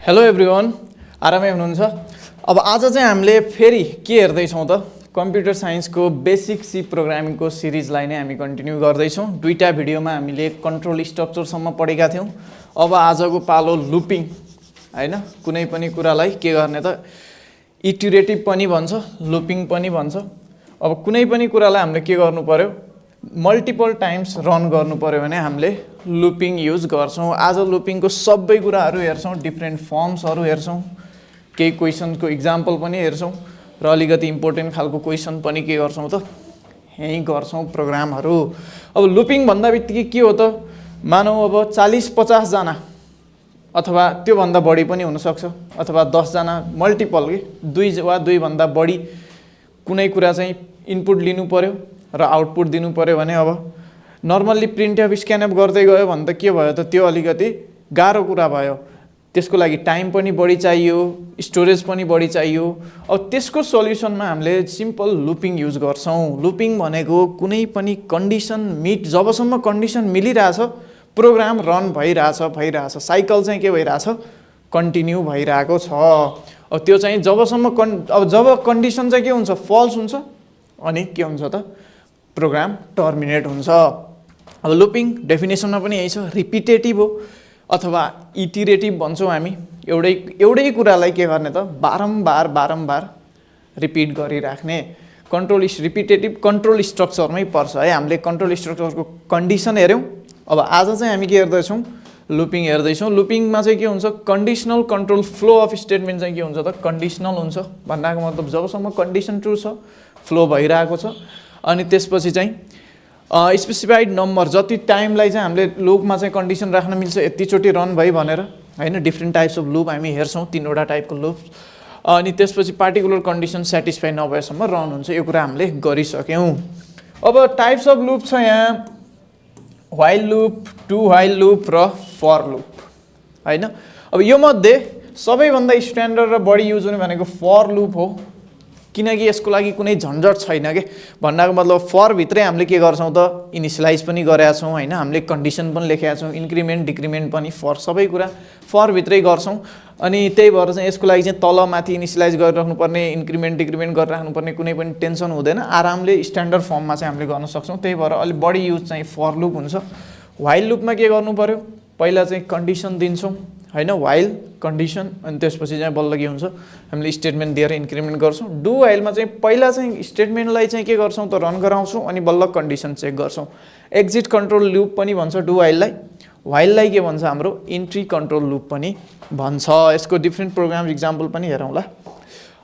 Hello everyone, आरामै हुनुहुन्छ? अब आज चाहिँ हामीले फेरि के हेर्दैछौँ त कम्प्युटर साइन्सको बेसिक सी प्रोग्रामिङको सिरिजलाई नै हामी कन्टिन्यू गर्दैछौँ। दुईटा भिडियोमा हामीले कन्ट्रोल स्ट्रक्चरसम्म पढेका थियौँ। अब आजको पालो लुपिङ, हैन? कुनै पनि कुरालाई के गर्ने त इटरेटिभ पनि भन्छ, लुपिङ पनि भन्छ। अब कुनै पनि कुरालाई हामीले के गर्नु पर्यो, मल्टिपल टाइम्स रन गर्नु पर्यो भने हामीले लुपिङ युज गर्छौँ। आज लुपिङको सबै कुराहरू हेर्छौँ, डिफ्रेन्ट फर्म्सहरू हेर्छौँ, केही क्वेसनको इक्जाम्पल पनि हेर्छौँ र अलिकति इम्पोर्टेन्ट खालको क्वेसन पनि के गर्छौँ त यहीँ गर्छौँ प्रोग्रामहरू। अब लुपिङ भन्दा बित्तिकै के हो त, मानौ अब 40-50 जना अथवा त्योभन्दा बढी पनि हुनसक्छ, अथवा 10 जना मल्टिपल के 2 वा 2 भन्दा बढी कुनै कुरा चाहिँ इनपुट लिनु पर्यो र आउटपुट दिनु पर्यो भने अब नर्मल्ली प्रिन्टएफ स्क्यानएफ गर्दै गयो भने त के भयो त त्यो अलिकति गाह्रो कुरा भयो। त्यसको लागि टाइम पनि बढी चाहियो, स्टोरेज पनि बढी चाहियो। अब त्यसको सल्युसनमा हामीले सिम्पल लुपिङ युज गर्छौँ। लुपिङ भनेको कुनै पनि कन्डिसन मिट, जबसम्म कन्डिसन मिलिरहेछ प्रोग्राम रन भइरहेछ, साइकल चाहिँ के भइरहेछ, कन्टिन्यू भइरहेको छ। अब त्यो चाहिँ जबसम्म जब कन्डिसन चाहिँ के हुन्छ, फल्स हुन्छ अनि के हुन्छ त प्रोग्राम टर्मिनेट हुन्छ। अब लुपिङ डेफिनेसनमा पनि यही छ, रिपिटेटिभ हो अथवा इटिरेटिभ भन्छौँ हामी। एउटै कुरालाई के गर्ने त बारम्बार रिपिट गरिराख्ने। कन्ट्रोल रिपिटेटिभ कन्ट्रोल स्ट्रक्चरमै पर्छ है। हामीले कन्ट्रोल स्ट्रक्चरको कन्डिसन हेऱ्यौँ। अब आज चाहिँ हामी के हेर्दैछौँ, लुपिङ हेर्दैछौँ। लुपिङमा चाहिँ के हुन्छ, conditional control flow of statement चाहिँ के हुन्छ त कन्डिसनल हुन्छ। भन्नाको मतलब जबसम्म कन्डिसन ट्रु छ फ्लो भइरहेको छ, अनि त्यसपछि चाहिँ स्पेसिफाइड नम्बर जति टाइमलाई चाहिँ हामीले लुपमा चाहिँ कन्डिसन राख्न मिल्छ यतिचोटि रन भई भनेर, हैन? डिफ्रेन्ट टाइप्स अफ लुप हामी हेर्छौँ, 3वटा टाइपको लुप। अनि त्यसपछि पार्टिकुलर कन्डिसन सेटिस्फाई नभएसम्म रन हुन्छ। यो कुरा हामीले गरिसक्यौँ। अब टाइप्स अफ लुप छ यहाँ, while loop, do while loop र फर लुप, हैन? अब यो मध्ये सबैभन्दा स्ट्यान्डर्ड र बढी युज हुने भनेको फर लुप हो, किनकि यसको लागि कुनै झन्झट छैन के। भन्नाको मतलब फर भित्रै हामीले के गर्छौँ त इनिसियलाइज पनि गरेका छौँ, हैन? हामीले कन्डिसन पनि लेखेका छौँ, इन्क्रिमेन्ट डिक्रिमेन्ट पनि फर, सबै कुरा फर भित्रै गर्छौँ। अनि त्यही भएर चाहिँ यसको लागि चाहिँ तल माथि इनिसियलाइज गरिराख्नुपर्ने, इन्क्रिमेन्ट डिक्रिमेन्ट गरिराख्नुपर्ने कुनै पनि टेन्सन हुँदैन। आरामले स्ट्यान्डर्ड फर्ममा चाहिँ हामीले गर्न सक्छौँ। त्यही भएर अलिक बढी युज चाहिँ फर लुप हुन्छ। व्हाइल लुपमा के गर्नु पर्यो, पहिला चाहिँ कन्डिसन दिन्छौँ, हैन? व्हाइल कन्डिसन, अनि त्यसपछि चाहिँ बल्ल के हुन्छ, हामीले स्टेटमेन्ट दिएर इन्क्रिमेन्ट गर्छौँ। डु व्हाइलमा चाहिँ पहिला चाहिँ स्टेटमेन्टलाई चाहिँ के गर्छौँ त रन गराउँछौँ, अनि बल्ल कन्डिसन चेक गर्छौँ। एक्जिट कन्ट्रोल लुप पनि भन्छ डु व्हाइललाई। व्हाइललाई के भन्छ, हाम्रो इन्ट्री कन्ट्रोल लुप पनि भन्छ। यसको डिफ्रेन्ट प्रोग्राम इक्जाम्पल पनि हेरौँला।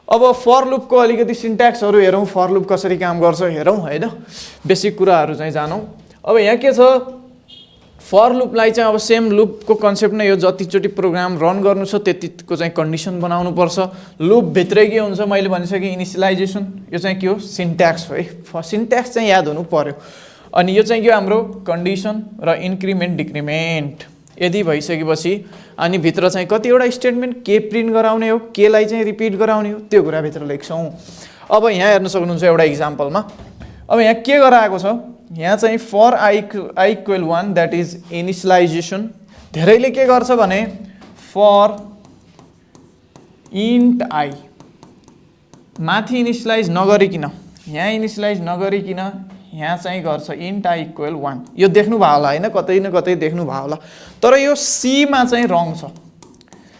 अब फर लुपको अलिकति सिन्ट्याक्सहरू हेरौँ, फर लुप कसरी काम गर्छ हेरौँ, हैन? बेसिक कुराहरू चाहिँ जानौँ। अब यहाँ के छ, फर लुपलाई चाहिँ अब सेम लुपको कन्सेप्ट नै हो, जतिचोटि प्रोग्राम रन गर्नु छ त्यतिको चाहिँ कन्डिसन बनाउनु पर्छ। लुपभित्रै के हुन्छ, मैले भनिसकेँ इनिसियलाइजेसन, यो चाहिँ के हो, सिन्ट्याक्स हो है। सिन्ट्याक्स चाहिँ याद हुनु पर्यो। अनि यो चाहिँ के हो, हाम्रो कन्डिसन र इन्क्रिमेन्ट डिक्रिमेन्ट। यदि भइसकेपछि अनि भित्र चाहिँ कतिवटा स्टेटमेन्ट के प्रिन्ट गराउने हो, केलाई चाहिँ रिपिट गराउने हो, त्यो कुरा भित्र लेख्छौँ। अब यहाँ हेर्न सक्नुहुन्छ एउटा इक्जाम्पलमा। अब यहाँ के गराएको छ, यहाँ चाहिँ for I equal 1 that is initialization. धेरैले के गर्छ भने फर इन्ट आई, माथि इनिसियलाइज नगरिकन, यहाँ इनिसियलाइज नगरिकन यहाँ चाहिँ गर्छ इन्ट आई इक्वल 1। यो देख्नुभयो होला, हैन? कतै न कतै देख्नुभयो होला। तर यो सीमा चाहिँ रङ छ,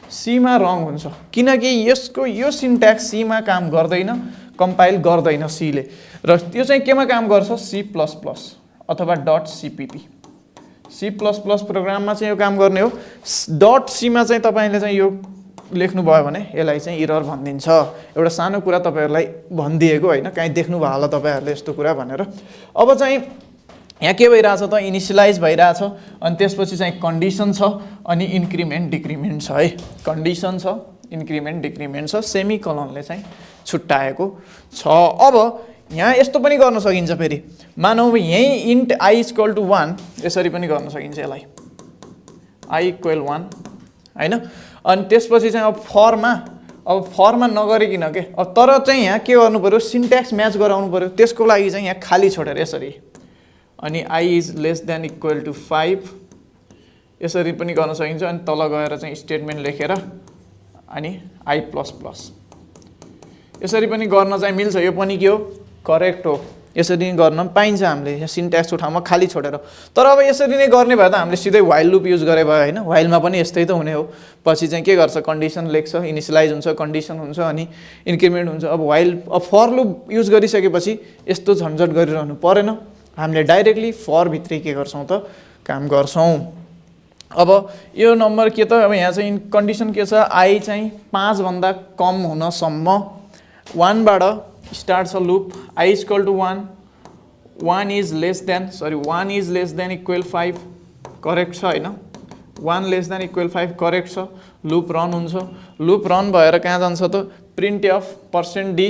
सीमा रङ हुन्छ, किनकि यसको यो सिन्ट्याक्स सीमा काम गर्दैन, कम्पाइल गर्दैन सीले। र त्यो चाहिँ केमा काम गर्छ, C++ अथवा .cpp। C++ प्रोग्राममा चाहिँ यो काम गर्ने हो। .cमा चाहिँ तपाईँले चाहिँ यो लेख्नुभयो भने यसलाई चाहिँ इरर भनिदिन्छ। एउटा सानो कुरा तपाईँहरूलाई भनिदिएको, हैन? काहीँ देख्नुभयो होला तपाईँहरूले यस्तो कुरा भनेर। अब चाहिँ यहाँ के भइरहेछ त, इनिसियलाइज भइरहेछ, अनि त्यसपछि चाहिँ कन्डिसन छ, अनि इन्क्रिमेन्ट डिक्रिमेन्ट छ है। कन्डिसन छ, इन्क्रिमेन्ट डिक्रिमेन्ट छ, सेमिकोलनले चाहिँ छुट्याएको छ। अब यहाँ यस्तो पनि गर्न सकिन्छ फेरि, मानौ यहीँ इन्ट आई इक्वल टु 1, यसरी पनि गर्न सकिन्छ यसलाई, आई इक्वल 1, हैन? अनि त्यसपछि चाहिँ अब फरमा नगरिकन के, अब तर चाहिँ यहाँ के गर्नु पर्यो, सिन्ट्याक्स म्याच गराउनु पर्यो। त्यसको लागि चाहिँ यहाँ खाली छोडेर यसरी, अनि I is less than equal to 5, यसरी पनि गर्न सकिन्छ। अनि तल गएर चाहिँ स्टेटमेन्ट लेखेर अनि आई प्लस प्लस। यसरी पनि गर्न चाहिँ मिल्छ, यो पनि के हो करेक्ट हो। यसरी नै गर्न पाइन्छ हामीले यहाँ सिन्ट्याक्सको ठाउँमा खाली छोडेर। तर अब यसरी नै गर्ने भए त हामीले सिधै व्हाइल लुप युज गरे भयो हैन। व्हाइलमा पनि यस्तै त हुने हो, पछि चाहिँ के गर्छ कन्डिसन लेख्छ, इनिसियलाइज हुन्छ, कन्डिसन हुन्छ अनि इन्क्रिमेन्ट हुन्छ। अब व्हाइल फर लुप युज गरिसकेपछि यस्तो झन्झट गरिरहनु परेन, हामीले डाइरेक्टली फर भित्रै के गर्छौं त काम गर्छौं। अब यो नम्बर के त, अब यहाँ चाहिँ कन्डिसन के छ, आई चाहिँ 5 भन्दा कम हुनसम्म 1 बाट स्टार्ट छ loop, I equal to 1, 1 is less than equal 5 correct छ हैन, 1 लेस देन इक्वल 5 करेक्ट छ। लुप रन हुन्छ, लुप रन भएर कहाँ जान्छ त printf %d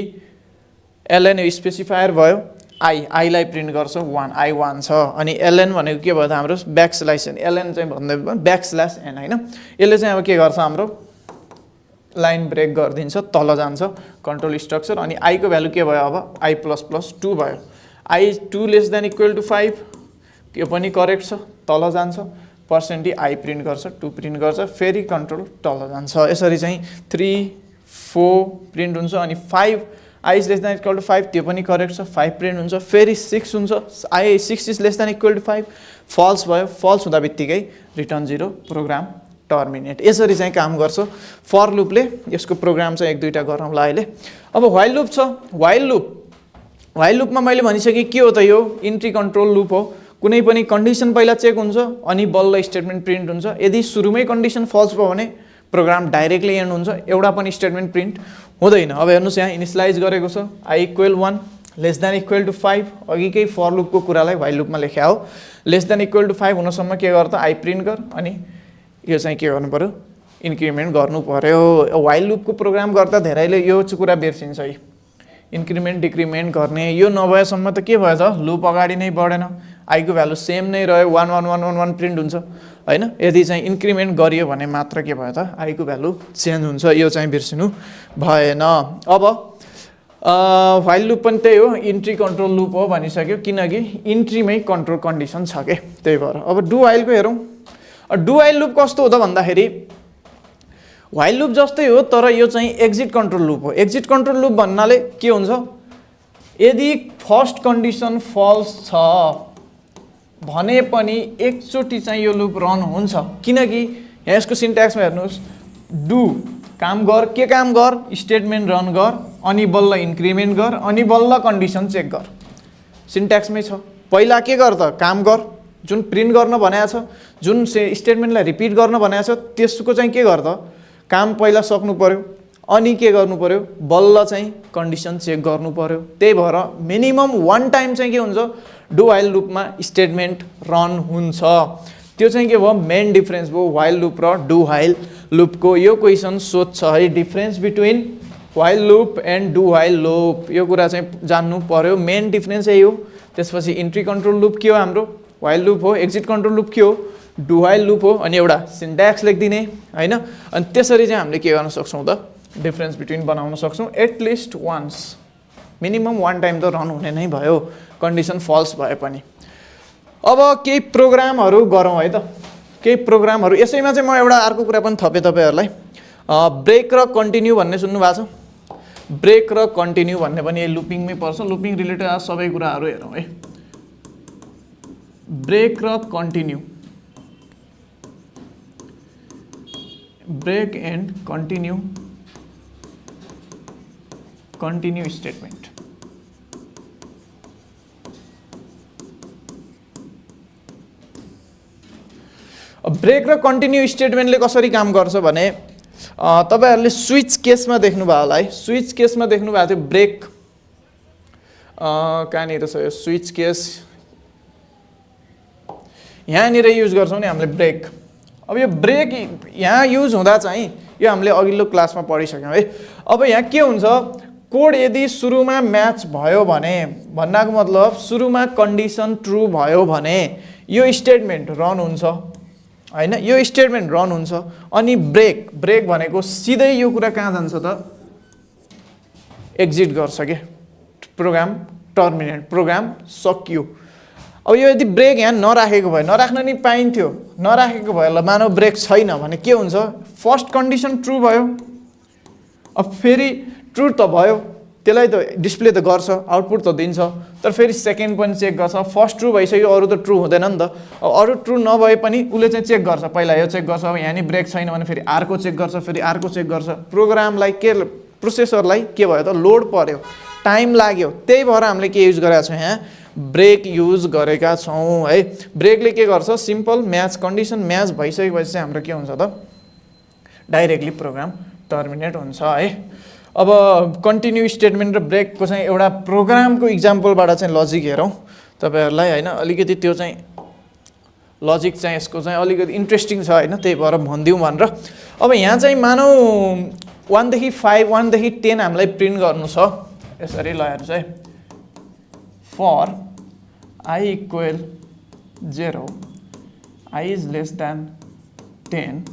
ln specifier भयो, आईलाई प्रिन्ट गर्छ 1, आई 1 छ। अनि ln भनेको के भयो त हाम्रो ब्याकस्ल्यास n, ln चाहिँ भन्दै ब्याकस्ल्यास n हैन। यसले चाहिँ अब के गर्छ हाम्रो लाइन ब्रेक गरिदिन्छ, तल जान्छ कन्ट्रोल स्ट्रक्चर। अनि आई को भ्यालु के भयो अब आई प्लस प्लस 2 भयो, I 2 less than equal to 5 यो पनि करेक्ट छ, तल जान्छ %d आई प्रिन्ट गर्छ, 2 प्रिन्ट गर्छ, फेरि कन्ट्रोल तल जान्छ। यसरी चाहिँ 3 4 प्रिन्ट हुन्छ। अनि 5 I is less than equal to 5 त्यो पनि करेक्ट छ, 5 प्रिन्ट हुन्छ, फेरि 6 हुन्छ, I 6 is less than equal to 5 false भयो, फल्स हुँदा बित्तिकै रिटर्न 0 प्रोग्राम टर्मिनेट। यसरी चाहिँ काम गर्छ फर लुपले। यसको प्रोग्राम चाहिँ एक दुईटा गरौँला अहिले। अब व्हाइल लुप छ, व्हाइल लुपमा मैले भनिसकेँ के हो त, यो इन्ट्री कन्ट्रोल लुप हो। कुनै पनि कन्डिसन पहिला चेक हुन्छ अनि बल्ल स्टेटमेन्ट प्रिन्ट हुन्छ। यदि सुरुमै कन्डिसन फल्स भयो भने प्रोग्राम डाइरेक्टली एन्ड हुन्छ, एउटा पनि स्टेटमेन्ट प्रिन्ट हुँदैन। अब हेर्नुस् यहाँ इनिसियलाइज गरेको छ, I equal 1 less than equal to 5, अघिकै फर लुपको कुरालाई व्हाइल लुपमा लेख्या हो। लेस देन इक्वल टु 5 हुनसम्म के गर त आई प्रिन्ट गर, अनि यो चाहिँ के गर्नु पर्यो इन्क्रिमेन्ट गर्नु पर्यो। व्हाइल लुपको प्रोग्राम गर्दा धेरैले यो कुरा बिर्सिन्छ है, इन्क्रिमेन्ट डिक्रिमेन्ट गर्ने। यो नभएसम्म त के भयो त लुप अगाडि नै बढेन, आई को भ्यालु सेम नै रह्यो, 1 1 1 1 1 प्रिन्ट हुन्छ हैन। यदि चाहिँ इन्क्रिमेन्ट गरियो भने मात्र के भयो त आई को भ्यालु चेन्ज हुन्छ, यो चाहिँ बिर्सिनु भएन। अब व्हाइल लुप पनि त्यही हो, इन्ट्री कन्ट्रोल लुप हो भनिसक्यो, किनकि इन्ट्रीमै कन्ट्रोल कन्डिसन छ के, त्यही भएर। अब डु व्हाइलको हेरौँ। डु व्हाइल लुप कस्तो हो त भन्दाखेरि व्हाइल लुप जस्तै हो, तर यो चाहिँ एक्जिट कन्ट्रोल लुप हो। एक्जिट कन्ट्रोल लुप भन्नाले के हुन्छ, यदि फर्स्ट कन्डिसन फल्स छ भने पनि एकचोटि चाहिँ यो लुप रन हुन्छ, किनकि यहाँ यसको सिन्ट्याक्समा हेर्नुहोस्, डु काम गर, के काम गर, स्टेटमेन्ट रन गर, अनि बल्ल इन्क्रिमेन्ट गर, अनि बल्ल कन्डिसन चेक गर। सिन्ट्याक्समै छ। पहिला के गर त काम गर, जुन प्रिन्ट गर्न भनेको छ, जुन स्टेटमेन्टलाई रिपिट गर्न भनेको छ, त्यसको चाहिँ के गर त काम पहिला सक्नु पर्यो, अनि के गर्नु पर्यो बल्ल चाहिँ कन्डिसन चेक गर्नु पर्यो। त्यही भएर मिनिमम 1 टाइम चाहिँ के हुन्छ डु व्हाइल लुपमा स्टेटमेन्ट रन हुन्छ। त्यो चाहिँ के भयो मेन डिफरेन्स भयो व्हाइल लुप र डु व्हाइल लुपको। यो क्वेसन सोध्छ है, difference between while loop and do while loop, यो कुरा चाहिँ जान्नु पर्यो। मेन डिफरेन्स यही हो। त्यसपछि इन्ट्री कन्ट्रोल लुप के हो हाम्रो व्हाइल लुप हो, एक्जिट कन्ट्रोल लुप के हो डु व्हाइल लुप हो, अनि एउटा सिन्ट्याक्स लेखिदिने हैन। अनि त्यसरी चाहिँ हामीले के गर्न सक्छौँ त डिफरेन्स बिट्विन बनाउन सक्छौँ। एटलिस्ट वान्स, मिनिमम 1 टाइम त रन हुने नै भयो कन्डिसन फल्स भए पनि। अब केही प्रोग्रामहरू गरौँ है त, केही प्रोग्रामहरू। यसैमा चाहिँ म एउटा अर्को कुरा पनि थपेँ तपाईँहरूलाई, ब्रेक र कन्टिन्यू भन्ने सुन्नु भएको छ। ब्रेक र कन्टिन्यू भन्ने पनि यही लुपिङमै पर्छ। लुपिङ रिलेटेड सबै कुराहरू हेरौँ है। ब्रेक र continue, break and continue, continue statement. Break र कन्टिन्यू स्टेटमेन्टले कसरी काम गर्छ भने तपाईहरुले स्विच केसमा देख्नु भयो होला है। स्विच केसमा देख्नु भएको थियो ब्रेक, कहाँनिर छ यो स्विच केस, यहाँनिर युज गर्छौँ नि हामीले ब्रेक। अब यो ब्रेक यहाँ युज हुँदा चाहिँ यो हामीले अघिल्लो क्लासमा पढिसक्यौँ है। अब यहाँ के हुन्छ, कोड यदि सुरुमा म्याच भयो भने, भन्नाको मतलब सुरुमा कन्डिसन ट्रु भयो भने यो स्टेटमेन्ट रन हुन्छ हैन, यो स्टेटमेन्ट रन हुन्छ। अनि ब्रेक, ब्रेक भनेको सिधै यो कुरा कहाँ जान्छ त एक्जिट गर्छ के, प्रोग्राम टर्मिनेट, प्रोग्राम सकियो। अब यो यदि ब्रेक यहाँ नराखेको भए, नराख्न नि पाइन्थ्यो, नराखेको भए ल मानव ब्रेक छैन भने के हुन्छ, फर्स्ट कन्डिसन ट्रु भयो अब फेरि ट्रु त भयो, त्यसलाई त डिस्प्ले त गर्छ, आउटपुट त दिन्छ, तर फेरि सेकेन्ड पनि चेक गर्छ। फर्स्ट ट्रु भइसक्यो, अरू त ट्रु हुँदैन नि त। अब अरू ट्रु नभए पनि उसले चाहिँ चेक गर्छ, पहिला यो चेक गर्छ, अब यहाँ नि ब्रेक छैन भने फेरि अर्को चेक गर्छ, फेरि अर्को चेक गर्छ। प्रोग्रामलाई के, प्रोसेसरलाई के भयो त लोड पर्यो, टाइम लाग्यो, त्यही भएर हामीले के युज गरेका छौँ यहाँ, ब्रेक युज गरेका छौँ है। ब्रेकले के गर्छ, सिम्पल म्याच, कन्डिसन म्याच भइसकेपछि चाहिँ हाम्रो के हुन्छ त, डाइरेक्टली प्रोग्राम टर्मिनेट हुन्छ है। अब कन्टिन्यू स्टेटमेन्ट र ब्रेकको चाहिँ एउटा प्रोग्रामको इक्जाम्पलबाट चाहिँ लजिक हेरौँ तपाईँहरूलाई होइन। अलिकति त्यो चाहिँ लजिक चाहिँ यसको चाहिँ अलिकति इन्ट्रेस्टिङ छ होइन, त्यही भएर भनिदिउँ भनेर। अब यहाँ चाहिँ मानौँ 1 देखि 5, 1 देखि 10 हामीलाई प्रिन्ट गर्नु छ, यसरी ल हेर्नुहोस् है। For I equal 0, I is less than 10,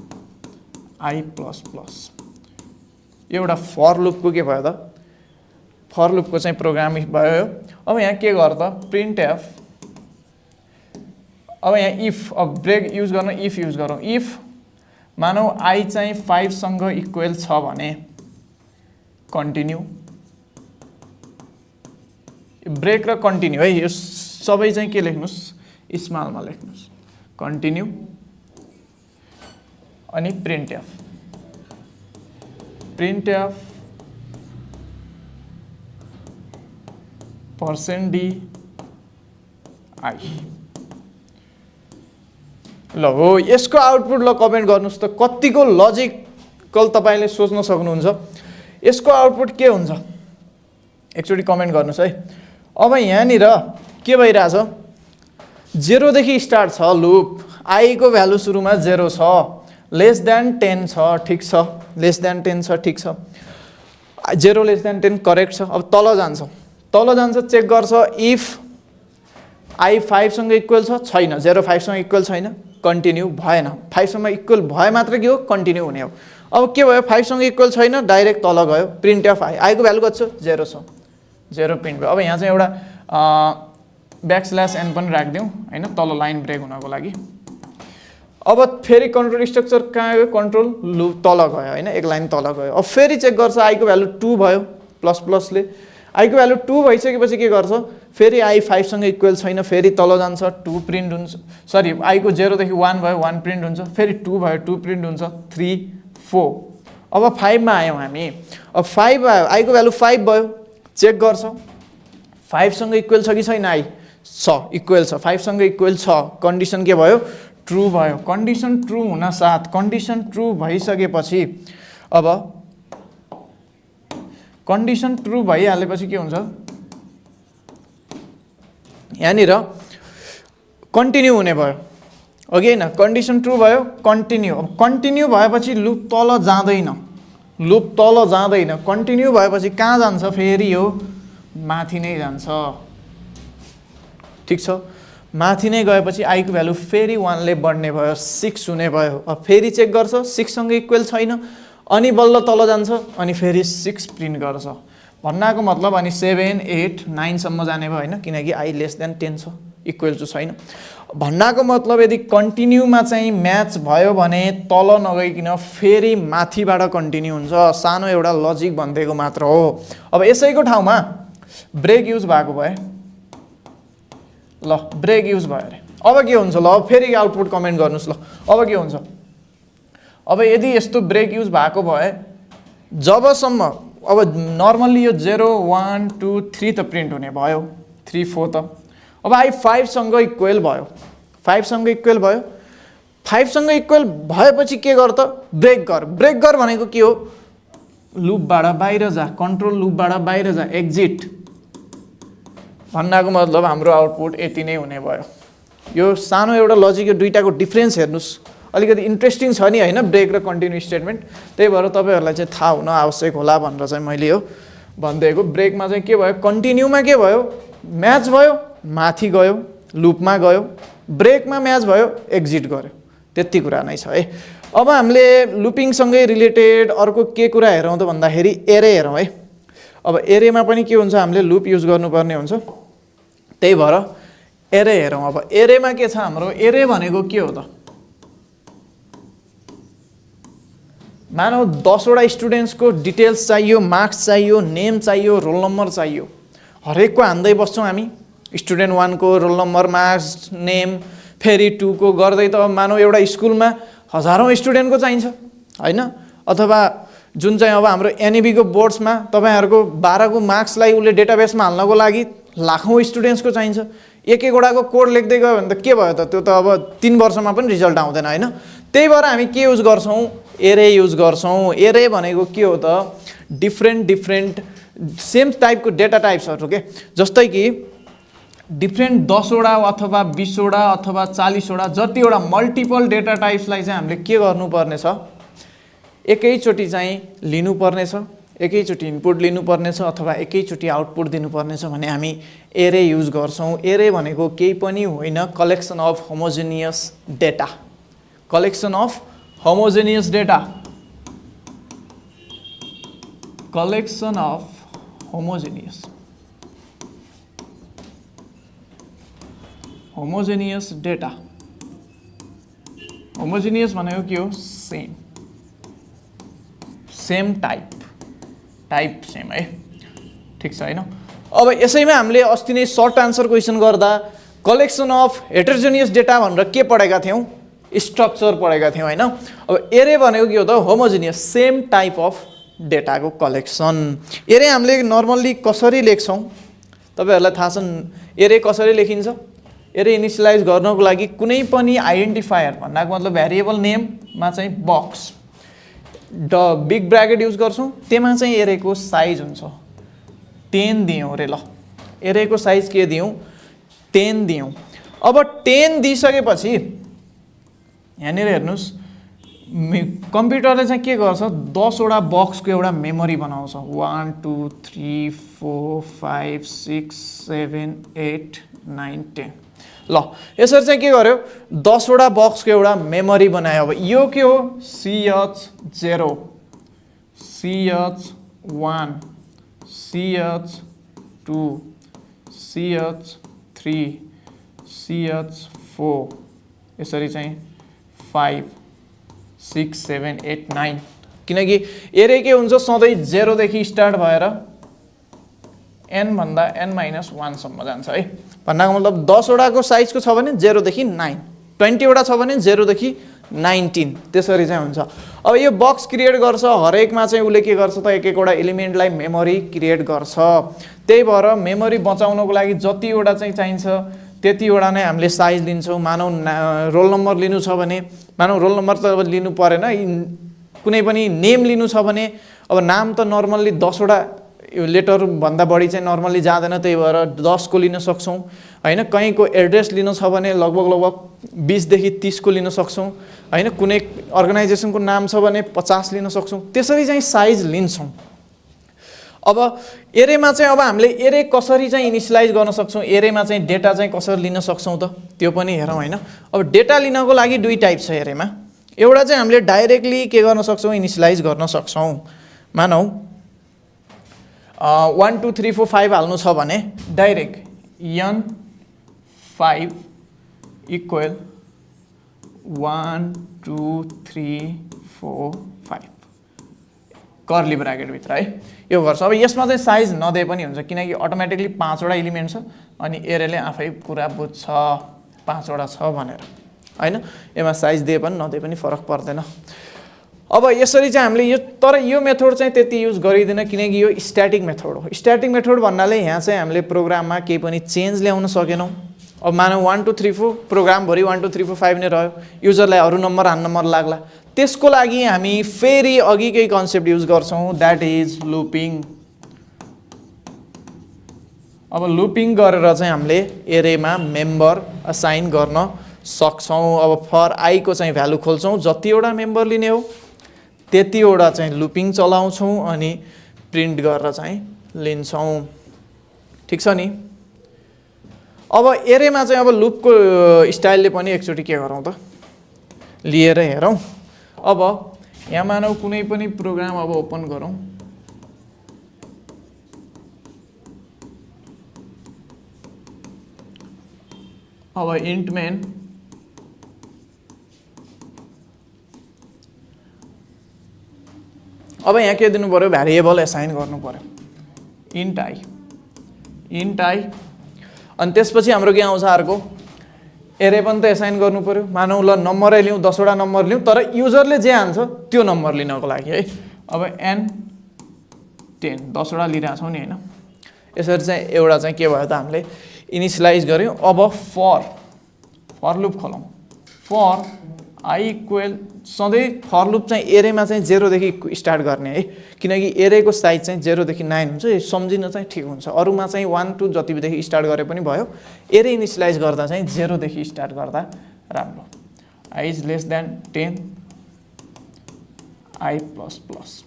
I plus plus. यो एउटा फर लुपको के भयो त, फर लुपको चाहिँ प्रोग्राम भयो। अब यहाँ के गर त, प्रिन्ट एफ। अब यहाँ इफ, अब ब्रेक युज गर्न इफ युज गरौँ। इफ मानौ आई चाहिँ 5 सँग इक्वल छ भने कन्टिन्यू, ब्रेक र कन्टिन्यू है, यो सबै चाहिँ के लेख्नुहोस्, स्मलमा लेख्नुहोस्, कन्टिन्यू अनि print F. Print F %d I. ल हो, यसको आउटपुट ल कमेन्ट गर्नुहोस् त, कतिको लजिकल तपाईँले सोच्न सक्नुहुन्छ। यसको आउटपुट के हुन्छ एकचोटि कमेन्ट गर्नुहोस् है। अब यहाँनिर के भइरहेछ, 0 देखि स्टार्ट छ लुप, आई को भ्यालु सुरुमा 0 छ, लेस देन 10 छ, ठिक छ, लेस देन 10 छ, ठिक छ, 0 लेस देन 10 करेक्ट छ। अब तल जान्छ, चेक गर्छ इफ आई 5 सँग इक्वल छ, छैन, 0 5 सँग इक्वल छैन, कन्टिन्यू भएन, 5 सँग इक्वल भए मात्र के हो, कन्टिन्यू हुने हो। अब के भयो, 5 सँग इक्वल छैन, डाइरेक्ट तल गयो, प्रिन्ट एफ आई, आई को भ्यालु कति छ, 0 छ, 0 प्रिन्ट भयो। अब यहाँ चाहिँ एउटा \n पनि राखिदिउँ होइन, तल लाइन ब्रेक हुनको लागि। अब फेरि कन्ट्रोल स्ट्रक्चर कहाँ गयो, कन्ट्रोल लुप तल गयो होइन, एक लाइन तल गयो। अब फेरि चेक गर्छ, आई को भ्यालु 2 भयो, प्लस प्लसले आई को भ्यालु 2 भइसकेपछि के गर्छ, फेरि आई 5 सँग इक्वल छैन, फेरि तल जान्छ, 2 प्रिन्ट हुन्छ, सरी आई को 0 देखि 1 भयो, 1 प्रिन्ट हुन्छ, फेरि 2 भयो, 2 प्रिन्ट हुन्छ, 3 4। अब 5 मा आयौँ हामी, अब 5 आयो, आई को भ्यालु 5 भयो, चेक गर्छ 5 सँग इक्वल छ कि छैन, आई छ, इक्वल छ, 5 सँग इक्वल छ, कन्डिसन के भयो, ट्रु भयो। कन्डिसन ट्रु हुन साथ, कन्डिसन ट्रु भइसकेपछि अब कन्डिसन ट्रु भइहालेपछि के हुन्छ, यहाँनिर कन्टिन्यू हुने भयो, अघि होइन, कन्डिसन ट्रु भयो, कन्टिन्यू। अब कन्टिन्यू भएपछि लुप तल जाँदैन, लुप तल जाँदैन, कन्टिन्यू भएपछि कहाँ जान्छ, फेरि यो माथि नै जान्छ, ठिक छ। माथि नै गएपछि आई को भ्यालु फेरि 1 ले बढ्ने भयो, 6 हुने भयो। अब फेरि चेक गर्छ, 6 सँग इक्वल छैन, अनि बल्ल तल जान्छ, अनि फेरि 6 प्रिन्ट गर्छ। भन्नाको मतलब अनि 7 8 9 सम्म जाने भयो होइन, किनकि आई लेस देन 10 छ, इक्वल टु छैन। भन्नाको मतलब यदि कन्टिन्यूमा चाहिँ म्याच भयो भने तल नगइकन फेरि माथिबाट कन्टिन्यू हुन्छ, सानो एउटा लजिक भनिदिएको मात्र हो। अब यसैको ठाउँमा ब्रेक युज भएको भए, ल ब्रेक युज भयो अरे, अब के हुन्छ, ल फेरि आउटपुट कमेन्ट गर्नुहोस्। ल अब के हुन्छ, अब यदि यस्तो ब्रेक युज भएको भए जबसम्म, अब नर्मल्ली यो 0 1 2 3 त प्रिन्ट हुने भयो, 3 4 त। अब आई 5 सँग इक्वल भयो, 5 सँग इक्वल भयो, 5 सँग इक्वल भएपछि के गर त, ब्रेक गर। ब्रेक गर भनेको के हो, लुपबाट बाहिर जा, कन्ट्रोल लुपबाट बाहिर जा, एक्जिट। भन्नाको मतलब हाम्रो आउटपुट यति नै हुने भयो। यो सानो एउटा लजिक, यो दुईटाको डिफ्रेन्स हेर्नुहोस्, अलिकति इन्ट्रेस्टिङ छ नि होइन, ब्रेक र कन्टिन्यू स्टेटमेन्ट। त्यही भएर तपाईँहरूलाई चाहिँ थाहा हुन आवश्यक होला भनेर चाहिँ मैले यो भनिदिएको। ब्रेकमा चाहिँ के भयो, कन्टिन्यूमा के भयो, म्याच भयो, माथि गयो, लुपमा गयो, ब्रेकमा म्याच भयो, एक्जिट गर्यो, त्यति कुरा नै छ है। अब हामीले लुपिङसँगै रिलेटेड अर्को के कुरा हेरौँ त भन्दाखेरि एरे हेरौँ है। अब एरेमा पनि के हुन्छ, हामीले लुप युज गर्नुपर्ने हुन्छ, त्यही भएर एरे हेरौँ। अब एरेमा के छ हाम्रो, एरे भनेको के हो त, मानौ 10 वटा स्टुडेन्ट्सको डिटेल्स चाहियो, मार्क्स चाहियो, नेम चाहियो, रोल नम्बर चाहियो, हरेकको हान्दै बस्छौँ हामी। स्टुडेन्ट 1 को रोल नम्बर, मार्क्स, नेम, फेरि 2 को गर्दै त मानौ एउटा स्कुलमा हजारौँ स्टुडेन्टको चाहिन्छ हैन। अथवा जुन चाहिँ अब हाम्रो एनइबी को बोर्ड्समा तपाईहरुको 12 को मार्क्सलाई उले डेटाबेसमा हाल्नको लागि लाखौं स्टुडेन्ट्सको चाहिन्छ। एक एकवटाको कोड लेख्दै गयो भने त के भयो त, त्यो त अब 3 वर्षमा पनि रिजल्ट आउँदैन हैन। त्यही भएर हामी के युज गर्छौं, एरे युज गर्छौं। एरे भनेको के हो त, डिफ्रेन्ट सेम टाइपको डेटा टाइप्सहरु के, जस्तै कि डिफ्रेन्ट 10 वटा अथवा 20 वटा अथवा 40 वटा जतिवटा मल्टिपल डेटा टाइप्सलाई चाहिँ हामीले के गर्नुपर्ने छ, एकैचोटी चाहिँ लिनुपर्ने छ, एकैचोटी इनपुट लिनुपर्ने छ अथवा एकैचोटी आउटपुट दिनुपर्ने छ भने हामी एरे युज गर्छौं। एरे भनेको केही पनि होइन, collection of homogeneous data, collection of homogeneous data, collection of homogeneous data. Homogeneous भनेको के हो, सेम टाइप सेम है, ठीक छ हैन। अब यसैमा हामीले अस्ति नै सर्ट आन्सर क्वेशन गर्दा कलेक्सन अफ हेटेरोजेनियस डेटा भनेर के पढेका थियौं, स्ट्रक्चर पढेका थियौं हैन। अब एरे भनेको के हो त, होमोजेनियस सेम टाइप अफ डेटाको कलेक्सन। एरे हामीले नर्मल्ली कसरी लेख्छौं तपाईहरुलाई थाहा छ, एरे कसरी लेखिन्छ। एरे इनिशियलाइज गर्नको लागि कुनै पनि आइडेन्टिफायर भन्नाको मतलब भेरिएबल नेममा चाहिँ बक्स बिग ब्रैकेट युज गर्छौं, त्यसमा चाहिँ एरेको साइज हुन्छ 10 दियौं रे। ल एरेको साइज के दियौं, 10 दियौं। अब 10 दिइसकेपछि यहाँनिर हेर्नुस्, कम्प्युटरले चाहिँ के गर्छ, 10 वटा बक्सको एउटा मेमोरी बनाउँछ। 1 2 3 4 5 6 7 8 9 10। ल यसरी चाहिँ के गर्यो, 10 वटा बक्सको एउटा मेमोरी बनायो। अब यो के हो, CH0 CH1 CH2 CH3 CH4 यसरी चाहिँ 5 6 7 8 9। किनकि एरे के हुन्छ, सधैँ 0 देखि स्टार्ट भएर n भन्दा n-1 सम्म जान्छ है। भन्नाको मतलब 10 वटाको साइजको छ भने 0 देखि 9, 20 वटा छ भने 0 देखि 19, त्यसरी चाहिँ हुन्छ। अब यो बक्स क्रिएट गर्छ, हरेकमा चाहिँ उले के गर्छ त, एक एकवटा एलिमेन्टलाई मेमोरी क्रिएट गर्छ। त्यही भएर मेमोरी बचाउनको लागि जतिवटा चाहिँ चाहिन्छ त्यतिवटा नै हामीले साइज लिन्छौँ। मानौ रोल नम्बर लिनु छ भने, मानौ रोल नम्बर त अब लिनु परेन, कुनै पनि नेम लिनु छ भने अब नाम त नर्मल्ली 10 वटा लेटर भन्दा बढी चाहिँ नर्मल्ली जाँदैन, त्यही भएर 10 को लिन सक्छौं हैन। कहीँको एड्रेस लिनु छ भने लगभग 20 देखि 30 को लिन सक्छौं हैन। कुनै अर्गनाइजेसनको नाम छ भने 50 लिन सक्छौं, त्यसरी चाहिँ साइज लिन्छौं। अब एरेमा चाहिँ अब हामीले एरे कसरी चाहिँ इनिशियलाइज गर्न सक्छौं, एरेमा चाहिँ डेटा चाहिँ कसरी लिन सक्छौं त, त्यो पनि हेरौँ हैन। अब डेटा लिनको लागि दुई टाइप छ एरेमा। एउटा चाहिँ हामीले डाइरेक्टली के गर्न सक्छौं, इनिशियलाइज गर्न सक्छौं। मानौ 1 2 3 4 5 हाल्नु छ भने direct n5 equal 1 2 3 4 5 curly bracket भित्र है, यो गर्छ। अब यसमा चाहिँ साइज नदिए पनि हुन्छ, किनकि अटोमेटिकली 5 वटा एलिमेन्ट छ अनि एरेले आफै कुरा बुझ्छ 5 वटा छ भनेर हैन। यसमा साइज दिए पनि नदिए पनि फरक पर्दैन। अब यसरी चाहिँ हामीले यो, तर यो मेथड चाहिँ त्यति युज गरिदैन किनकि यो स्ट्याटिक मेथड हो। स्ट्याटिक मेथड भन्नाले यहाँ चाहिँ हामीले प्रोग्राममा केही पनि चेन्ज ल्याउन सकेनौं। अब मानौ 1 2 3 4 प्रोग्राम भरि 1 2 3 4 5 नै रह्यो, युजरलाई अरु नम्बर हान्न मन लाग्ला, त्यसको लागि हामी फेरि अघिकै कन्सेप्ट युज गर्छौं, दैट इज लुपिङ। अब लुपिङ गरेर चाहिँ हामीले एरेमा मेम्बर असाइन गर्न सक्छौं। अब फर आई को चाहिँ भ्यालु खोल्छौं, जतिवटा मेम्बर लिने हो त्यतिवटा चाहिँ लुपिङ चलाउँछौं अनि प्रिन्ट गरेर चाहिँ लिन्छौं, ठीक छ नि। अब एरेमा चाहिँ अब लुपको स्टाइलले पनि एकचोटी के गरौँ त, लिएर हेरौँ। अब यहाँ मानौ कुनै पनि प्रोग्राम अब ओपन गरौँ। अब इन्ट मेन अब यहाँ के दिनु पर्यो भ्यारिएबल एसाइन गर्नु पर्यो इन्ट आई अनि त्यसपछि हाम्रो के आउँछ अर्को एरे पनि त एसाइन गर्नु पर्यो मानौ ल नम्बरै लिउँ 10 वटा नम्बर लिउँ तर युजरले जे हान्छ त्यो नम्बर लिनको लागि है अब n 10 10 वटा लिइरा छौं नि हैन यसरी चाहिँ एउटा चाहिँ के भयो त हामीले इनिशियलाइज गर्यौं अब फर लुप खोलौं फर I इक्वल सधैं फर लुप चाहिँ एरेमा चाहिँ 0 देखि स्टार्ट गर्ने है किनकि एरेको साइज चाहिँ 0 देखि 9 हुन्छ यो सम्झिन चाहिँ ठीक हुन्छ अरुमा चाहिँ 1 2 जति देखि स्टार्ट गरे पनि भयो एरे इनिशियलाइज गर्दा चाहिँ 0 देखि स्टार्ट गर्दा राम्रो I is less than 10 I plus plus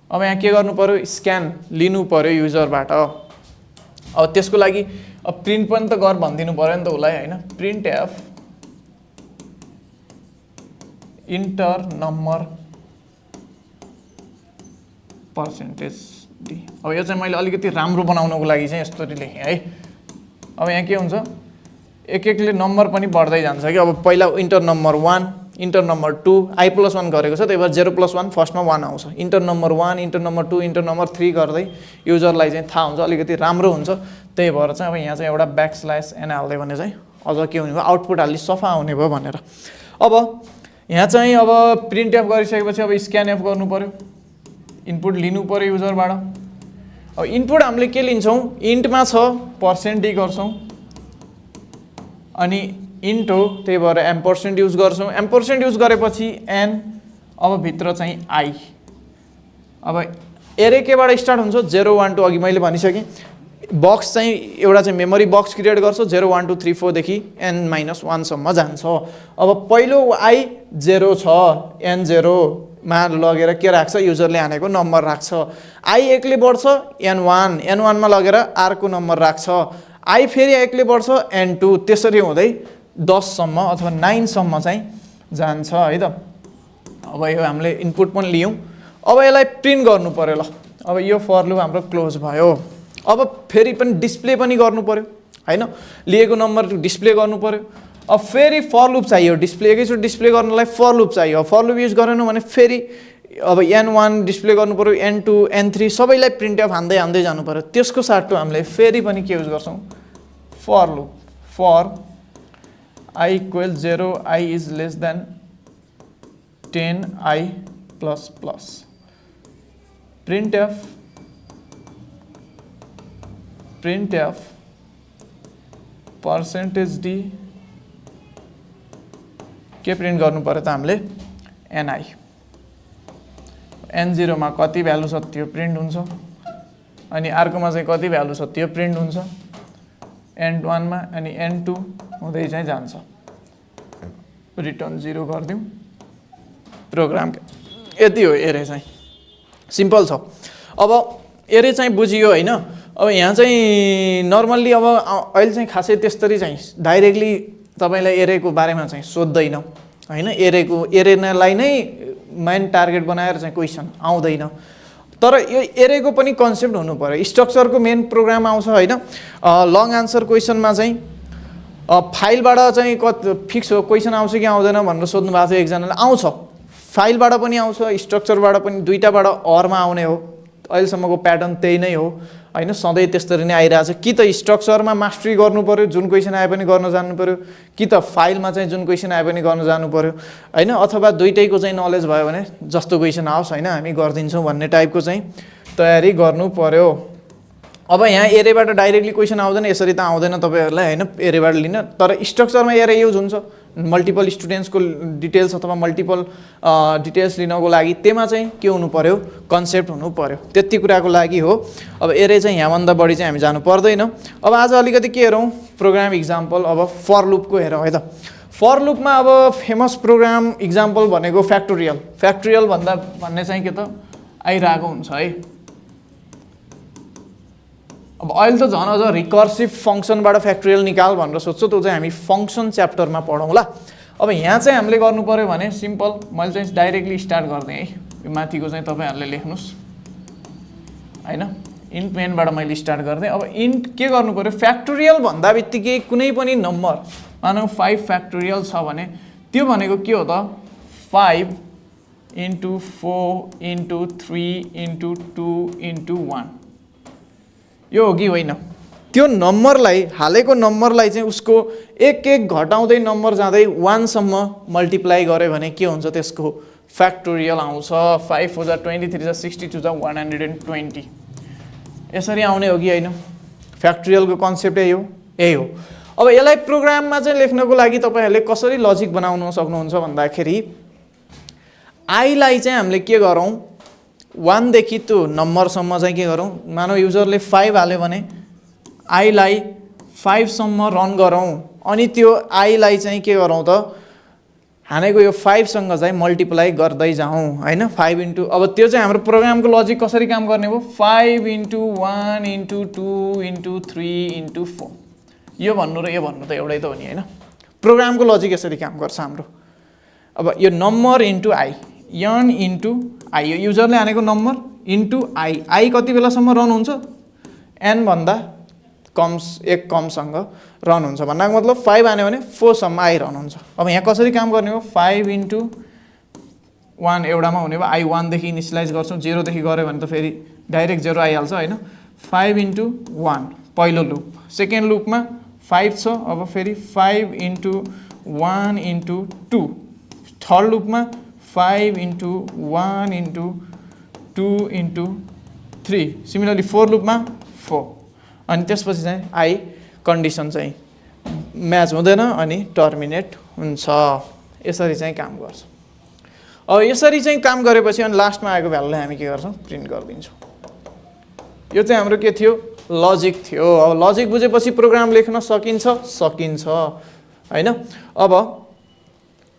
अब यहाँ के गर्नु पर्यो स्क्यान लिनु पर्यो युजरबाट अब त्यसको लागि अब प्रिन्ट पनि त गर भन्दिनु पर्यो नि त उलाई हैन printf enter number percentage d अब यो चाहिँ मैले अलिकति राम्रो बनाउनको लागि चाहिँ यसरी लेखेँ है अब यहाँ के हुन्छ एक एकले नम्बर पनि बढ्दै जान्छ कि अब पहिला enter number 1 enter number 2 I plus 1 गरेको छ त्यही भएर 0 प्लस 1 फर्स्टमा 1 आउँछ enter number 1 enter number 2 enter number 3 गर्दै युजरलाई चाहिँ थाहा हुन्छ अलिकति राम्रो हुन्छ त्यही भएर चाहिँ अब यहाँ चाहिँ एउटा ब्याकस्ल्यास n हाल्दै भने चाहिँ अझ के हुने भयो आउटपुट अलि सफा आउने भयो भनेर अब यहाँ चाहिँ अब प्रिन्ट एफ गरिसकेपछि अब स्क्यान एफ गर्नु पर्यो इनपुट लिनु पर्यो युजरबाट अब इनपुट हामीले के लिन्छौं इन्टमा छ पर्सेन्ट डी गर्छौं अनि इन्ट हो त्यही भएर एम्परसेन्ट युज गर्छौं एम्परसेन्ट युज गरेपछि n अब भित्र चाहिँ I अब एरे केबाट स्टार्ट हुन्छ 0 1 2 अघि मैले भनिसके बक्स चाहिँ एउटा चाहिँ मेमोरी बक्स क्रिएट गर्छ 0 1 2 3 4 देखि n - 1 सम्म जान्छ अब पहिलो I 0 छ n 0 मा लगेर के राख्छ युजरले हानेको नम्बर राख्छ I एकले बढ्छ n1 मा लगेर r को नम्बर राख्छ I फेरि एकले बढ्छ n2 त्यसरी हुँदै 10 सम्म अथवा 9 सम्म चाहिँ जान्छ है त अब यो हामीले इनपुट पनि लियौं अब यसलाई प्रिन्ट गर्नु पर्यो ल अब यो फर लुप हाम्रो क्लोज भयो अब फेरि पनि डिस्प्ले पनि गर्नु पर्यो हैन लिएको नम्बर डिस्प्ले गर्नु पर्यो अब फेरि फर लुप चाहियो डिस्प्ले एकैचोटि डिस्प्ले गर्नलाई फर लुप चाहियो फर लुप युज गरेनौ भने फेरि अब n1 डिस्प्ले गर्नु पर्यो n2 n3 सबैलाई प्रिन्टएफ हान्दै जानु पर्यो त्यसको साटो हामीले फेरि पनि के युज गर्छौं for loop for I equal 0 I is less than 10 I plus plus printf percentage D के प्रिन्ट गर्नु पर्यो त हामीले ni n0 मा कति भ्यालु छ त्यो प्रिन्ट हुन्छ अनि अर्कोमा चाहिँ कति भ्यालु छ त्यो प्रिन्ट हुन्छ n1 मा अनि n2 हुँदै चाहिँ जान्छ रिटर्न 0 गर्दियौ प्रोग्राम यति हो एरे चाहिँ सिम्पल छ अब एरे चाहिँ बुझियो हैन अब यहाँ चाहिँ नर्मल्ली अब अहिले चाहिँ खासै त्यस्तरी चाहिँ डाइरेक्टली तपाईलाई एरेको बारेमा चाहिँ सोध्दैन हैन एरेलाई नै मेन टार्गेट बनाएर चाहिँ क्वेशन आउँदैन तर यो एरेको पनि कन्सेप्ट हुनु पर्यो स्ट्रक्चरको मेन प्रोग्राम आउँछ हैन लङ आन्सर क्वेशनमा चाहिँ फाइलबाट चाहिँ फिक्स हो क्वेशन आउँछ कि आउँदैन भनेर सोध्नु भएको थियो एकजनाले आउँछ फाइलबाट पनि आउँछ स्ट्रक्चरबाट पनि दुईटाबाट अरमा आउने हो अहिलेसम्मको प्याटर्न त्यही नै हो हैन सधैँ त्यस्तरी नै आइराछ कि त स्ट्रक्चरमा मास्टरी गर्नु पर्यो जुन क्वेशन आए पनि गर्न जान्नु पर्यो कि त फाइलमा चाहिँ जुन क्वेशन आए पनि गर्न जान्नु पर्यो हैन अथवा दुईटैको चाहिँ नलेज भयो भने जस्तो क्वेशन आओस् हैन हामी गर्दिन्छौं भन्ने टाइपको चाहिँ तयारी गर्नु पर्यो अब यहाँ एरेबाट डाइरेक्टली क्वेशन आउँदैन यसरी त आउँदैन तपाईहरुलाई हैन एरेबाट लिन तर स्ट्रक्चरमा एरे युज हुन्छ मल्टिपल स्टुडेन्ट्सको डिटेल्स अथवा मल्टिपल डिटेल्स लिनको लागि त्यसमा चाहिँ के हुनु पर्यो कन्सेप्ट हुनु पर्यो त्यति कुराको लागि हो अब एरे चाहिँ यहाँ भन्दा बढी चाहिँ हामी जानु पर्दैन अब आज अलिकति के हेरौं प्रोग्राम एक्जाम्पल अब फर लुपको हेरौं है त फर लुपमा अब फेमस प्रोग्राम एक्जाम्पल भनेको फ्याक्टोरियल भन्दा भन्ने चाहिँ के त आइराको हुन्छ है अब अहिले त झन् अझ रिकर्सिभ फंक्सनबाट फ्याक्टोरियल निकाल भनेर सोध्छु त्यो चाहिँ हामी फंक्सन च्याप्टरमा पढौँला अब यहाँ चाहिँ हामीले गर्नु पर्यो भने सिम्पल मैले चाहिँ डाइरेक्टली स्टार्ट गर्दै है यो माथिको चाहिँ तपाईहरुले लेख्नुस् हैन इन्ट मेनबाट मैले स्टार्ट गर्दै अब इन्ट के गर्नु पर्यो फ्याक्टोरियल भन्दा बित्तिकै कुनै पनि नम्बर मानौ 5 फ्याक्टोरियल छ भने त्यो भनेको के हो त 5 इन्टु 4 इन्टु 3 इन्टु 2 इन्टु 1 यो हो कि होइन त्यो नम्बरलाई हालेको नम्बरलाई चाहिँ उसको एक एक घटाउँदै नम्बर जाँदै 1 सम्म मल्टिप्लाई गर्यो भने के हुन्छ त्यसको फ्याक्टोरियल आउँछ 5 4 23 62 120 यसरी आउने हो कि होइन फ्याक्टोरियलको कन्सेप्ट यही हो अब यसलाई प्रोग्राममा चाहिँ लेख्नको लागि तपाईहरुले कसरी लजिक बनाउन सक्नुहुन्छ भन्दाखेरि आई लाई चाहिँ हामीले के गरौँ 1 देखि त्यो नम्बरसम्म चाहिँ के गरौँ मानव युजरले 5 हाल्यो भने आई लाई 5 सम्म रन गरौँ अनि त्यो आई लाई चाहिँ के गरौँ त हानेको यो 5 सँग चाहिँ मल्टिप्लाई गर्दै जाउँ हैन 5 इन्टु अब त्यो चाहिँ हाम्रो प्रोग्रामको लजिक कसरी काम गर्ने हो 5 इन्टु 1 इन्टु 2 इन्टु 3 इन्टु 4 यो भन्नु र यो भन्नु त एउटै त हो नि हैन प्रोग्रामको लजिक यसरी काम गर्छ हाम्रो अब यो number into I n into I यो युजरले हानेको नम्बर इन्टु आई कति बेलासम्म रन हुन्छ n भन्दा एक कमसँग रन हुन्छ भन्नाको मतलब 5 हान्यो भने 4 सम्म आई रन हुन्छ अब यहाँ कसरी काम गर्ने हो 5 इन्टु 1 एउटामा हुने भयो आई 1 देखि इनिसियलाइज गर्छौं 0 देखि गरे भने त फेरि डाइरेक्ट 0 आइहाल्छ हैन 5 इन्टु 1 पहिलो लुप सेकेन्ड लुपमा 5 छ अब फेरि 5 into 1 into 2 third लुपमा 5 into 1 into 2 into 3 similarly fourth लुपमा 4 अनि त्यसपछि चाहिँ आई कन्डिसन चाहिँ म्याच हुँदैन अनि टर्मिनेट हुन्छ यसरी चाहिँ काम गर्छ अब यसरी चाहिँ काम गरेपछि अनि लास्टमा आएको भ्यालुलाई हामी के गर्छौं प्रिन्ट गरिदिन्छौं यो चाहिँ हाम्रो के थियो लजिक थियो अब लजिक बुझेपछि प्रोग्राम लेख्न सकिन्छ हैन अब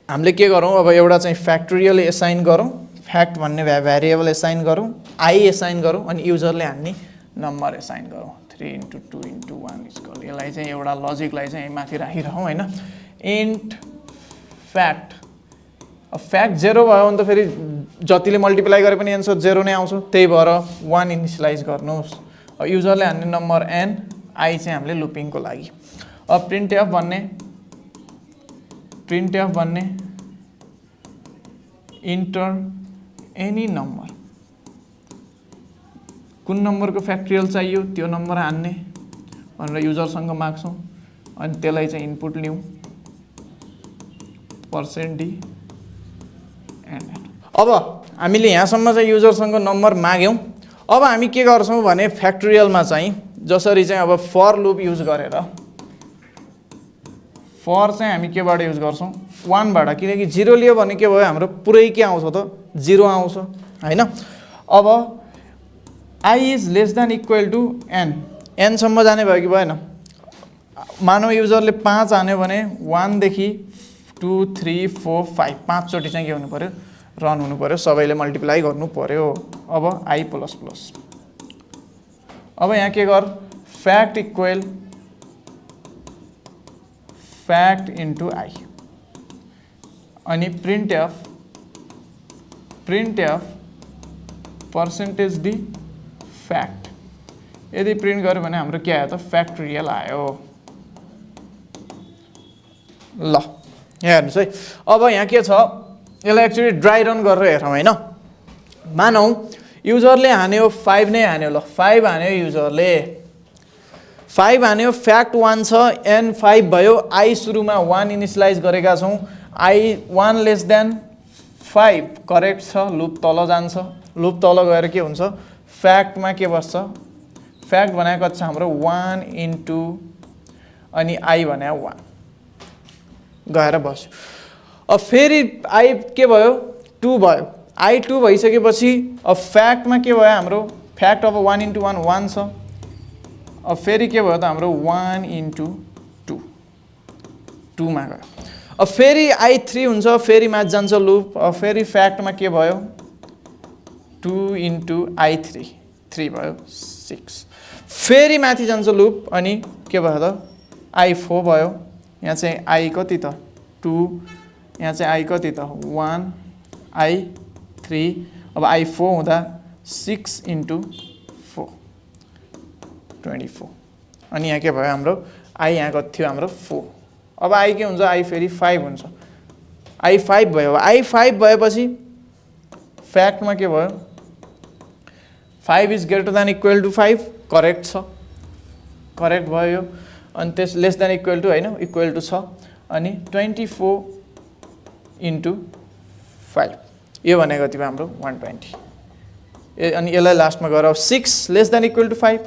हामीले के गरौँ अब एउटा चाहिँ फ्याक्टोरियल एसाइन गरौँ फ्याक्ट भन्ने भेरिएबल एसाइन गरौँ आई एसाइन गरौँ अनि युजरले हान्ने नम्बर एसाइन गरौँ 3 इन्टु 2 इन्टु 1 इक्वल यसलाई चाहिँ एउटा लजिकलाई चाहिँ माथि राखिरहौँ हैन इन्ट फ्याक्ट अब फ्याक्ट 0 भयो भने त फेरि जतिले मल्टिप्लाई गरे पनि आन्सर 0 नै आउँछ त्यही भएर 1 इनिसियलाइज गर्नुहोस् अब युजरले हान्ने नम्बर n आई चाहिँ हामीले लुपिङको लागि अब प्रिन्टएफ भन्ने इन्टर एनी नम्बर कुन नम्बरको फ्याक्टोरियल चाहियो त्यो नम्बर हान्ने भनेर युजरसँग माग्छौं अनि त्यसलाई चाहिँ इनपुट लिउँ %d अब हामीले यहाँसम्म चाहिँ युजरसँग नम्बर माग्यौं अब हामी के गर्छौं भने फ्याक्टोरियलमा चाहिँ जसरी चाहिँ अब फर लुप युज गरेर फर चाहिँ हामी केबाट युज गर्छौं 1 बाट किनकि 0 लियो भने के भयो हाम्रो पुरै के आउँछ त 0 आउँछ हैन अब I is less than equal to n सम्म जाने भयो कि भएन मानव युजरले 5 हान्यो भने 1 देखि 2 3 4 5 5 चोटी चाहिँ के हुनु पर्यो रन हुनु पर्यो सबैले मल्टिप्लाई गर्नु पर्यो अब i प्लस प्लस अब यहाँ के गर fact equal fact into i अनि प्रिन्टएफ %d फ्याक्ट यदि प्रिन्ट गर्यो भने हाम्रो के आयो त फ्याक्टोरियल आयो ल यहाँ हेर्नुस् है अब यहाँ के छ यसलाई एक्चुअली ड्राई रन गरेर हेरौँ हैन मानौ युजरले हान्यो 5 नै हान्यो ल 5 हान्यो युजरले 5 हान्यो फ्याक्ट 1 छ n 5 भयो i सुरुमा 1 इनिसियलाइज गरेका छौं i 1 लेस देन 5 करेक्ट छ लुप तल जान्छ लुप तल गएर के हुन्छ फ्याक्टमा के बस्छ फ्याक्ट भनेको छ हाम्रो 1 इन्टु अनि i भने 1 गएर बस्यो अब फेरि i के भयो 2 भयो i 2 भइसकेपछि अब फ्याक्टमा के भयो हाम्रो फ्याक्ट अब 1 इन्टु 1 1 छ अब फेरि के भयो त हाम्रो 1 इन्टु 2 2 मा गयो अब फेरि i 3 हुन्छ फेरि माथि जान्छ लुप अब फेरि फ्याक्टमा के भयो 2 इन्टु i 3 भयो 6 फेरि माथि जान्छ लुप अनि के भयो त i 4 भयो यहाँ चाहिँ i कति त 2 यहाँ चाहिँ i कति त 1 i 3 अब i 4 हुँदा 6 इन्टु 4 24 अनि यहाँ के भयो हाम्रो i यहाँ कति थियो हाम्रो 4 अब i के हुन्छ i फेरि 5 हुन्छ i 5 भयो i 5 भएपछि फ्याक्टमा के भयो 5 is greater than equal to 5 correct छ करेक्ट भयो यो अनि त्यस लेस देन इक्वल टु हैन इक्वल टु छ अनि 24 इन्टु 5 यो भनेको कति भयो हाम्रो 120 अनि यसलाई लास्टमा गएर 6 less than equal to 5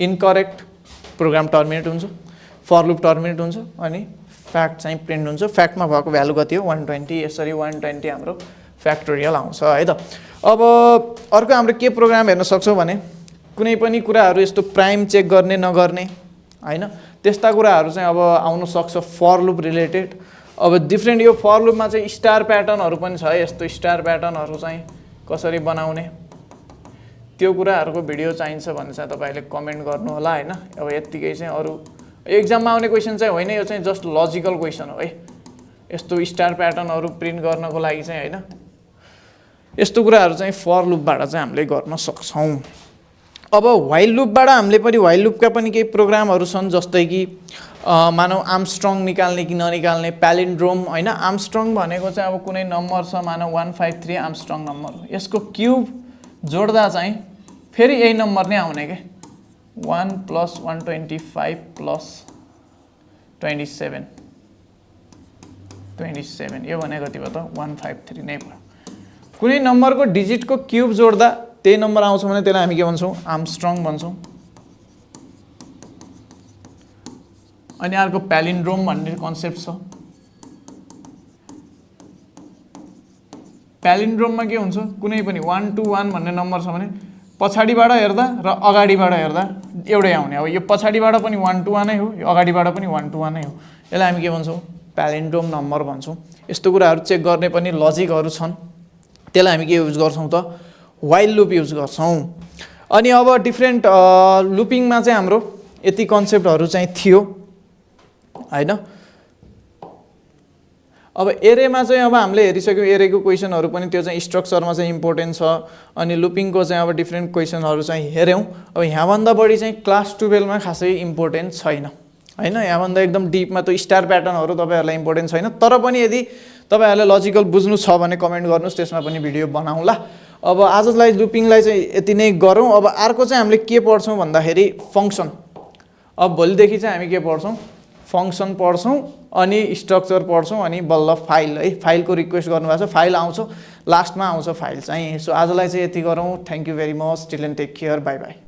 incorrect program terminate हुन्छ फर लुप टर्मिनेट हुन्छ अनि फ्याक्ट चाहिँ प्रिन्ट हुन्छ फ्याक्टमा भएको भ्यालु कति हो 120 यसरी 120 हाम्रो फ्याक्टोरियल आउँछ है त अब अर्को हाम्रो के प्रोग्राम हेर्न सक्छौं भने कुनै पनि कुराहरु यस्तो प्राइम चेक गर्ने नगर्ने हैन त्यस्ता कुराहरु चाहिँ अब आउन सक्छ फर लुप रिलेटेड अब डिफरेन्ट यो फर लुपमा चाहिँ स्टार प्याटर्नहरु पनि छ यस्तो स्टार प्याटर्नहरु चाहिँ कसरी बनाउने त्यो कुराहरुको भिडियो चाहिन्छ भने चाहिँ तपाईहरुले कमेन्ट गर्नु होला हैन अब यतिकै चाहिँ अरु एक्जाममा आउने क्वेशन चाहिँ होइन यो चाहिँ जस्ट लजिकल क्वेशन हो है यस्तो स्टार प्याटर्नहरु प्रिन्ट गर्नको लागि चाहिँ हैन यस्तो कुराहरु चाहिँ फर लुपबाट चाहिँ हामीले गर्न सक्छौं अब व्हाइल लुपबाट हामीले पनि व्हाइल लुपका पनि केही प्रोग्रामहरु छन् जस्तै कि मानौ आर्मस्ट्रङ निकाल्ने कि ननिकाल्ने प्यालिन्ड्रोम हैन आर्मस्ट्रङ भनेको चाहिँ अब कुनै नम्बर छ मानौ 153 आर्मस्ट्रङ नम्बर हो यसको क्युब जोड्दा चाहिँ फेरि यही नम्बर नै आउने के 1 + 125 + 27 यो भनेको कति भयो त 153 नै भयो कुनै नम्बरको डिजिटको क्युब जोड्दा त्यही नम्बर आउँछ भने त्यसलाई हामी के भन्छौं आर्मस्ट्रङ भन्छौं अनि अर्को प्यालिन्ड्रोम भन्ने कन्सेप्ट छ प्यालिन्ड्रोममा के हुन्छ कुनै पनि 1 to 1 भन्ने नम्बर छ भने पछाडीबाट हेर्दा र अगाडिबाट हेर्दा एउटै आउने अब यो पछाडीबाट पनि 1 to 1 नै हो यो अगाडिबाट पनि 1 to 1 नै हो यसलाई हामी के भन्छौं प्यालिन्ड्रोम नम्बर भन्छौं यस्तो कुराहरु चेक गर्ने पनि लजिकहरु छन् त्यसलाई हामी के युज गर्छौं त व्हाइल लुप युज गर्छौं अनि अब डिफरेन्ट लुपिङमा चाहिँ हाम्रो यति कन्सेप्टहरु चाहिँ थियो हैन अब एरेमा चाहिँ अब हामीले हेरिसक्यौ एरेको क्वेशनहरु पनि त्यो चाहिँ स्ट्रक्चरमा चाहिँ इम्पोर्टेन्ट छ अनि लुपिङको चाहिँ अब डिफरेन्ट क्वेशनहरु चाहिँ हेर्यौं अब यहाँ भन्दा बढी चाहिँ क्लास 12 मा खासै इम्पोर्टेन्ट छैन हैन यहाँ भन्दा एकदम डीपमा त्यो स्टार प्याटर्नहरु तपाईहरुलाई इम्पोर्टेन्ट छैन तर पनि यदि तपाईहरुले लजिकल बुझ्नु छ भने कमेन्ट गर्नुस् त्यसमा पनि भिडियो बनाउँला अब आजलाई लुपिङलाई चाहिँ यति नै गरौँ अब अर्को चाहिँ हामीले के पढ्छौं भन्दाखेरि फंक्सन अब भोलिदेखि चाहिँ हामी के पढ्छौं फंक्सन पढ्छौं अनि स्ट्रक्चर पढ्छौं अनि बल्ल फाइल है फाइलको रिक्वेस्ट गर्नुभएको छ फाइल आउँछ लास्टमा आउँछ फाइल चाहिँ सो आजलाई चाहिँ यति गरौँ thank you very much till end take care bye by